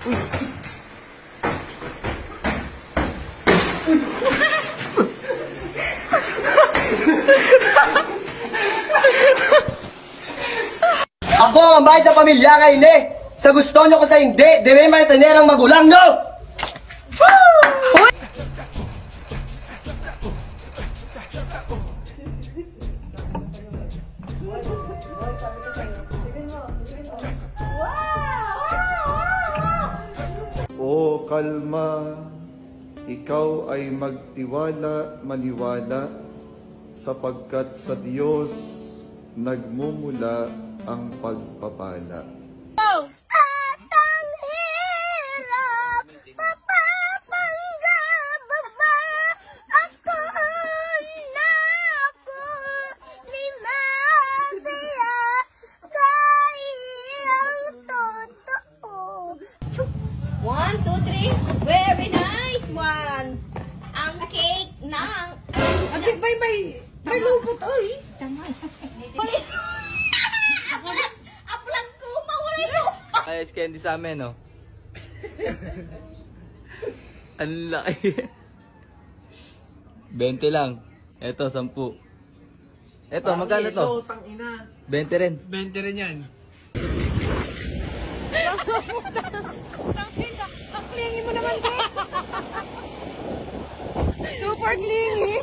Ako ang bahay sa pamilya kay hindi. Sa gusto nyo ko sa hindi, dire may tenerang magulang nyo! O kalma, ikaw ay magtiwala, maniwala, sapagkat sa Diyos nagmumula ang pagpapala. At ang hirap, mapapangga-baba, ako na ako, limasaya, kayang totoo. 1, 2, 3. Very nice one. Ang cake ng... Ate, may lupot, oy. Tama. Aplag ko, mawala ito. Ayos candy sa amin, no? Ang laki. 20 lang. Eto, 10. Eto, magkano to? 20 rin. 20 rin yan. Ang clingy mo naman, Super clingy.